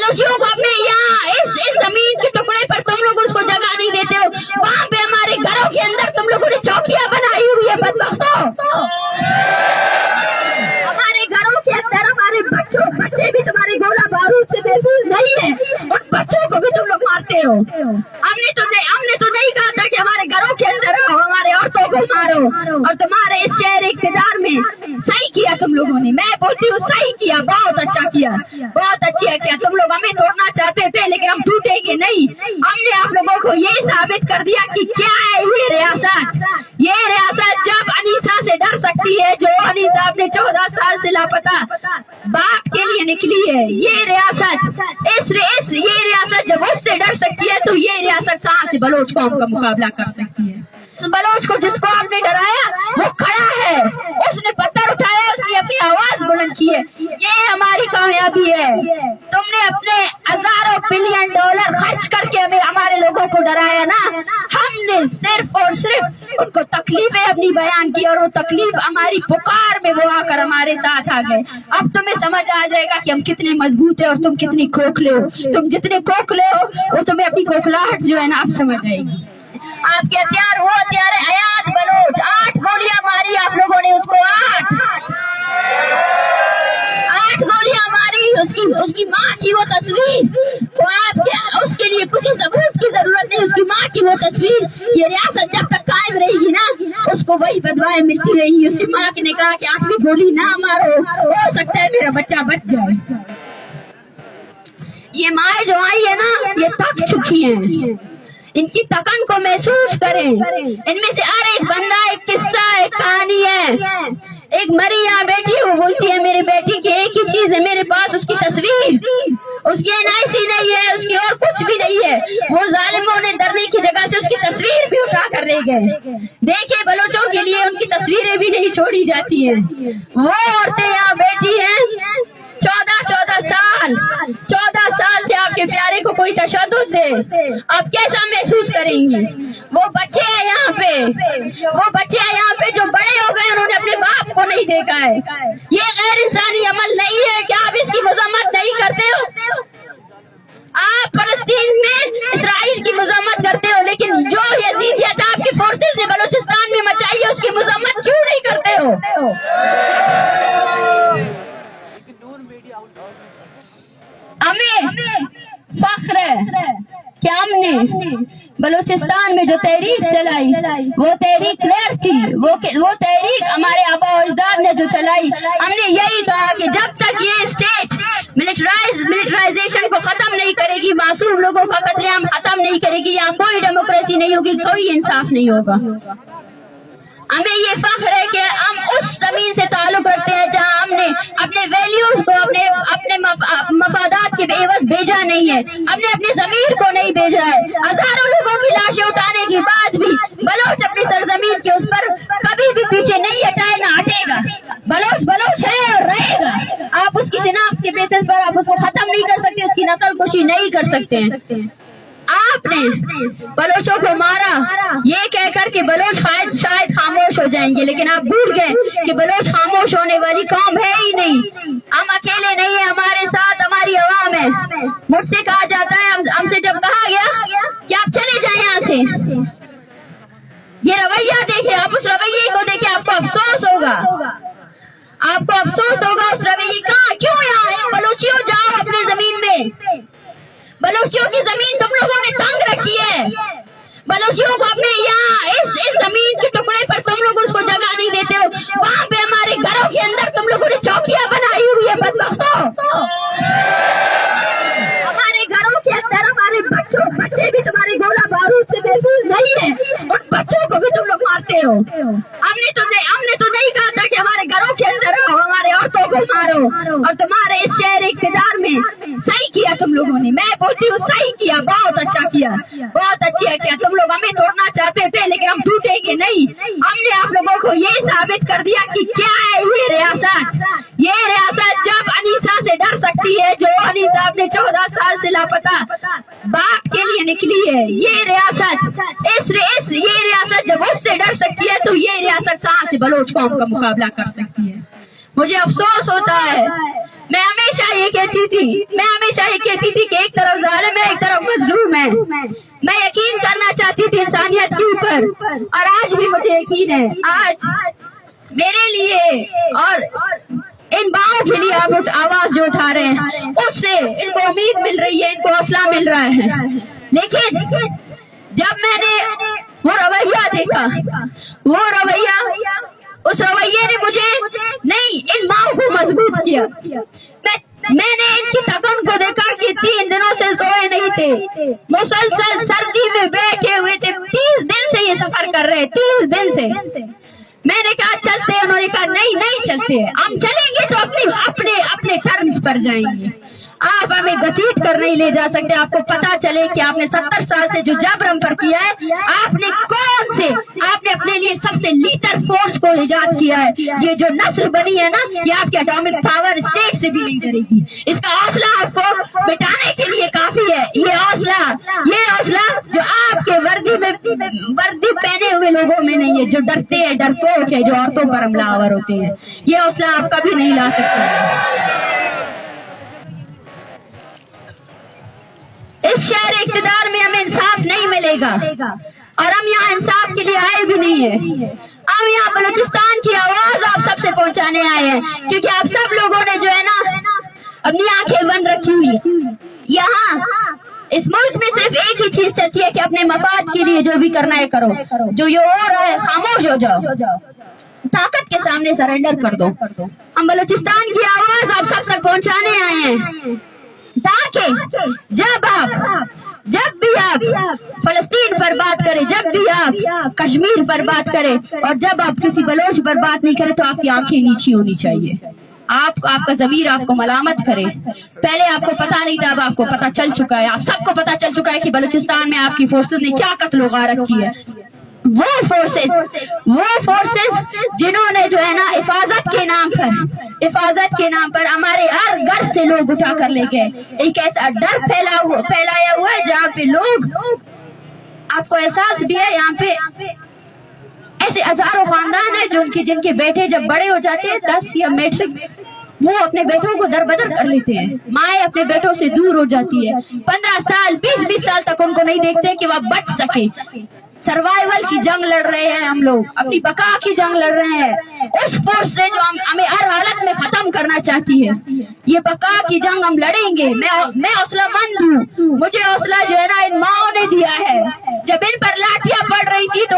बलोचियों को अपने यहाँ इस जमीन के टुकड़े पर तुम लोग उसको जगह नहीं देते हो, वहाँ पे हमारे घरों के अंदर तुम लोगों ने चौकियां बनाई हुई है बदबख्तों। हमारे घरों के अंदर हमारे बच्चे भी तुम्हारे गोला बारूद से महफूज नहीं है, उन बच्चों को भी तुम लोग मारते हो। हमने तो नहीं कहा था कि हमारे घरों के अंदर रहो, हमारे औरतों को मारो, और तुम्हारे इस शहर इक़्तिदार में सही किया तुम लोगों ने। मैं बोलती हूँ सही किया, बहुत अच्छा किया, बहुत अच्छा किया। तुम लोग हमें तोड़ना चाहते थे लेकिन हम टूटेंगे नहीं। हमने आप लोगों को ये साबित कर दिया कि क्या है ये रियासत। ये रियासत जब अनीसा से डर सकती है, जो अनीसा अपने 14 साल से लापता बाप के लिए निकली है, ये रियासत ये रियासत जब उससे डर सकती है तो ये रियासत कहाँ से बलोच कौम का मुकाबला कर सकती है। इस बलोच को जिसको आपने डराया वो खड़ा है, उसने पत्थर उठाया, उसने अपनी आवाज बुलंद की है। ये हमारी कामयाबी है। तुमने अपने हजारों बिलियन डॉलर खर्च करके हमें हमारे लोगों को डराया ना, हमने सिर्फ और सिर्फ उनको तकलीफें अपनी बयान की, और वो तकलीफ हमारी पुकार में वो आकर हमारे साथ आ गए। अब तुम्हें समझ आ जाएगा कि हम कितने मजबूत है और तुम कितनी खोखले हो। तुम जितने खोखले हो वो तुम्हें अपनी खोखलाहट जो है ना अब समझ आएगी। आपके हथियार वो हथियार है हयात बलोच। 8 गोलियां मारी आप लोगों ने उसको, 8 गोलियां मारी। उसकी माँ की वो तस्वीर, तो आप उसके लिए कुछ सबूत की जरूरत नहीं। उसकी माँ की वो तस्वीर, ये रियासत जब तक कायम रहेगी ना उसको वही बदवाएं मिलती रहेगी। उसकी माँ ने कहा कि 8वीं गोली ना मारो, हो सकता है मेरा बच्चा बच जाए। ये माँ जो आई है ना ये थक चुकी है, इनकी थकन को महसूस करें। इनमें से हर एक बंदा एक किस्सा, एक कहानी है। एक मरी यहाँ बैठी है, वो बोलती है मेरी बेटी की एक ही चीज है मेरे पास, उसकी तस्वीर। उसकी NIC नहीं है, उसकी और कुछ भी नहीं है। वो जालिमों ने डरने की जगह से उसकी तस्वीर भी उठा कर ले गए। देखिए बलोचों के लिए उनकी तस्वीरें भी नहीं छोड़ी जाती है। वो औरतें यहाँ बैठी हैं 14 साल से आपके प्यारे को कोई तशद्दुद दे, आप कैसा महसूस करेंगी। वो बच्चे हैं यहाँ पे जो बड़े हो गए, उन्होंने अपने बाप को नहीं देखा है। ये गैर इंसानी अमल नहीं है। क्या आप इसकी मजम्मत नहीं करते हो? आप फलस्तीन में इसराइल की मजम्मत करते हो, लेकिन जो यजीदियत आपकी फोर्सेस ने बलूचिस्तान में मचाई है उसकी मजम्मत क्यों नहीं करते हो? हमें फख्र है कि हमने बलूचिस्तान में जो तहरीक चलाई वो तहरीक क्लियर थी। वो तहरीक हमारे आबा अजदाद ने जो चलाई, हमने यही कहा कि जब तक ये स्टेट मिलिटराइजेशन को खत्म नहीं करेगी, मासूम लोगों का कत्लेआम खत्म नहीं करेगी, यहाँ कोई डेमोक्रेसी नहीं होगी, कोई इंसाफ नहीं होगा। हमें ये फख्र है कि हम उस जमीन से ताल्लुक रखते हैं जहाँ हमने अपने वैल्यूज को अपने मफादात के एवज भेजा नहीं है, हमने अपने जमीर को नहीं भेजा है। हजारों लोगों की लाशें उठाने के बाद भी बलोच अपनी सरजमीन के उस पर कभी भी पीछे नहीं हटाए, ना हटेगा। बलोच है और रहेगा। आप उसकी शिनाख्त के बेसिस पर आप उसको खत्म नहीं कर सकते, उसकी नस्ल कुशी नहीं कर सकते हैं। आपने बलोचों को मारा ये कहकर के बलोच शायद खामोश हो जाएंगे, लेकिन आप भूल गए कि बलोच खामोश होने वाली कौम है ही नहीं। हम अकेले नहीं है, हमारे साथ हमारी आवाम है। मुझसे कहा जाता है, हमसे जब कहा गया कि आप चले जाएं यहाँ से, ये रवैया देखे, आप उस रवैये को देखे, आपको अफसोस होगा, उस रवैये का क्यों यहाँ है। बलोचियों जाओ अपनी जमीन में, बलोचियों की जमीन तुम लोगों ने तंग रखी है। बलोचियों को अपने यहाँ इस जमीन के टुकड़े पर तुम लोग उसको जगह नहीं देते हो, वहाँ पे हमारे घरों के अंदर तुम लोगों ने चौकियां बनाई हुई है बदबख्तों। हमारे घरों के अंदर हमारे बच्चे भी तुम्हारे गोला बारूद से महफूज नहीं है, उन बच्चों को भी तुम लोग मारते हो। हमने तो नहीं कहा था कि हमारे घरों के अंदर रहो, हमारे औरतों को मारो, और तुम्हारे इस शहर इक़्तिदार में सही किया तुम लोगों ने। मैं बोलती हूँ सही किया, बहुत अच्छा किया, बहुत अच्छा किया। तुम लोग हमें तोड़ना चाहते थे लेकिन हम टूटेंगे नहीं। हमने आप लोगों को ये साबित कर दिया कि क्या है ये रियासत। ये रियासत जब अनीसा से डर सकती है, जो अनीसा अपने 14 साल से लापता बाप के लिए निकली है, ये रियासत ये रियासत जब उससे डर सकती है तो ये रियासत कहाँ से बलोच कौम का मुकाबला कर सकती है। मुझे अफसोस होता है मैं हमेशा ये कहती थी कि एक तरफ जालिम है, एक तरफ मजलूम है। मैं यकीन करना चाहती थी इंसानियत के ऊपर, और आज भी मुझे यकीन है। आज मेरे लिए और इन माओं के लिए आप आवाज जो उठा रहे हैं, उससे इनको उम्मीद मिल रही है, इनको हौसला मिल रहा है। लेकिन जब मैंने वो रवैया देखा, उस रवैये ने मुझे नहीं, इन माओं को मजबूत किया। मैंने इनकी थकन को देखा कि 3 दिनों से सोए नहीं थे, मुसलसल सर्दी में बैठे हुए थे, 30 दिन से ये सफर कर रहे, 30 दिन से। मैंने कहा चलते हैं, उन्होंने कहा नहीं चलते, हम चलेंगे तो अपने टर्म्स पर जाएंगे, आप हमें घसीट कर नहीं ले जा सकते। आपको पता चले कि आपने 70 साल से जो जबर हम पर किया है, आपने अपने लिए सबसे लीडर फोर्स को इजाद किया है। ये जो नस्ल बनी है ना, ये आपके एटॉमिक पावर स्टेट से भी नहीं करेगी। इसका हौसला आपको मिटाने के लिए काफी है। ये हौसला जो आपके वर्दी पहने हुए लोगों में नहीं है, जो डरते हैं, डरपोक है, जो औरतों पर हमलावर होते हैं, ये हौसला आप कभी नहीं ला सकते। इस शहर इक़्तिदार में हमें इंसाफ नहीं मिलेगा, और हम यहाँ इंसाफ के लिए आए भी नहीं है। हम यहाँ बलूचिस्तान की आवाज आप सबसे पहुँचाने आए हैं, क्योंकि आप सब लोगों ने जो है ना अपनी आंखें बंद रखी हुई। यहाँ इस मुल्क में सिर्फ एक ही चीज चलती है कि अपने मफाद के लिए जो भी करना है करो, जो ये हो रहा है खामोश हो जाओ, ताकत के सामने सरेंडर कर दो। हम बलूचिस्तान की आवाज आप सब तक पहुँचाने आए हैं, ताकि जब भी आप फलस्तीन पर बात करें, जब भी आप कश्मीर पर बात करें, और जब आप किसी बलोच पर बात नहीं करें, तो आपकी आंखें नीची होनी चाहिए। आपका ज़मीर आपको मलामत करे। पहले आपको पता नहीं था, अब आपको पता चल चुका है। आप सबको पता चल चुका है कि बलूचिस्तान में आपकी फोर्सेस ने क्या कत्ल गारत की है। वो फोर्सेस जिन्होंने जो है ना हिफाजत के नाम पर हमारे हर घर से लोग उठा कर ले गए। एक ऐसा डर फैलाया हुआ है जहाँ पे लोग, आपको एहसास भी है, यहाँ पे ऐसे हजारों खानदान है जिनके बेटे जब बड़े हो जाते हैं 10 या मैट्रिक, वो अपने बेटों को दरबदर कर लेते हैं। माएँ अपने बेटों से दूर हो जाती है। 15 साल 20-20 साल तक उनको नहीं देखते कि वह बच सके। सर्वाइवल की जंग लड़ रहे हैं हम लोग, अपनी बका की जंग लड़ रहे हैं। उस फोर्स से जो हमें हर हालत में खत्म करना चाहती है, ये बका की जंग हम लड़ेंगे। मैं हौसलामंद हूँ, मुझे हौसला जो है ना इन माओं ने दिया है। जब इन पर लाठियां पड़ रही थी तो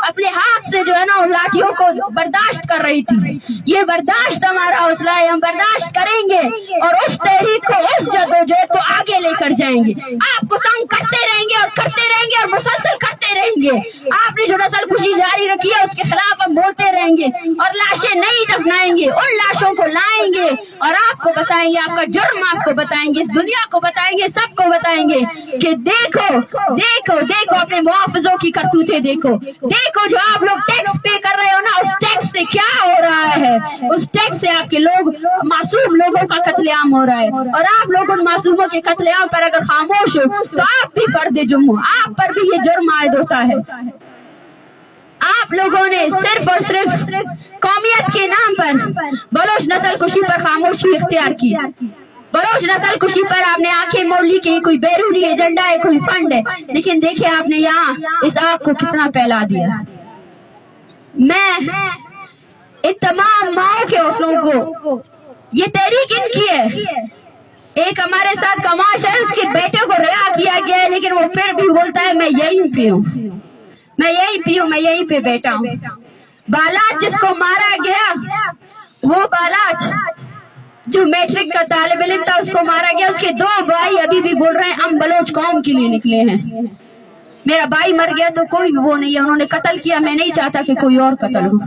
अपने हाथ से जो है ना उन लाठियों को बर्दाश्त कर रही थी। ये बर्दाश्त हमारा हौसला है, हम बर्दाश्त करेंगे और उस तहरीक को, उस जदोजहद को आगे लेकर जाएंगे। आपको तंग करते रहेंगे और मुसलसल करते रहेंगे। आपने जो नस्ल खुशी जारी रखी है उसके खिलाफ हम बोलते रहेंगे और लाशें नहीं दफनाएंगे, उन लाशों को लाएंगे और आपको बताएंगे, आपका जुर्म आपको बताएंगे, इस दुनिया को बताएंगे, सबको बताएंगे कि देखो अपने मुआवजों की करतूतें देखो जो आप लोग टैक्स पे कर रहे हो ना, उस टैक्स से क्या हो रहा है। उस टैक्स से आपके मासूम लोगों का कत्लेआम हो रहा है, और आप लोग उन मासूमों के कत्लेआम पर अगर खामोश हो तो आप भी पर्दे जुर्म हो, आप पर भी ये जुर्म आयद होता है। आप लोगों ने सिर्फ और सिर्फ कौमियत के नाम पर बलोच नस्ल कुशी पर खामोशी इख्तियार की। बलोच नस्ल कुशी पर आपने आंखें मोड़ ली कि कोई बैरूनी एजेंडा है, कोई फंड है, लेकिन देखिए आपने यहाँ इस आग को कितना फैला दिया। मैं इन तमाम माओं के हौसलों को, ये तहरीक इनकी है। एक हमारे साथ कमाश है, उसके बेटे को रिहा किया गया है, लेकिन वो फिर भी बोलता है मैं यहीं पे हूँ, मैं यहीं पे बैठा हूँ। बालाच जिसको मारा गया, वो बालाच जो मैट्रिक का तालिब इल्म था उसको मारा गया। उसके 2 भाई अभी भी बोल रहे हैं हम बलोच कौम के लिए निकले हैं। मेरा भाई मर गया तो कोई वो नहीं है, उन्होंने कत्ल किया, मैं नहीं चाहता कि कोई और कत्ल हो।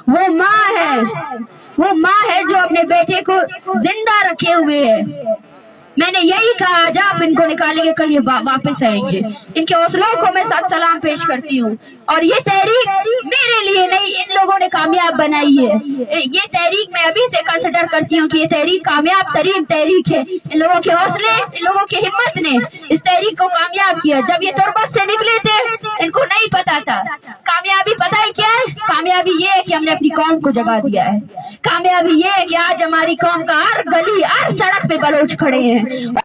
वो माँ है जो अपने बेटे को जिंदा रखे हुए है। मैंने यही कहा, आज आप इनको निकालेंगे, कल ये वापस आएंगे। इनके हौसलों को मैं साथ सलाम पेश करती हूँ। और ये तहरीक मेरे लिए नहीं, इन लोगों ने कामयाब बनाई है। ये तहरीक मैं अभी से कंसिडर करती हूँ कि ये तहरीक कामयाब तरीन तहरीक है। इन लोगों के हौसले, इन लोगों की हिम्मत ने इस तहरीक को कामयाब किया। जब ये तुरबत से निकले थे इनको नहीं पता था, कामयाबी पता है क्या है? कामयाबी ये है कि हमने अपनी कौम को जगा दिया है। कामयाबी ये है कि आज हमारी कौम का हर गली हर सड़क पे बलोच खड़े हैं।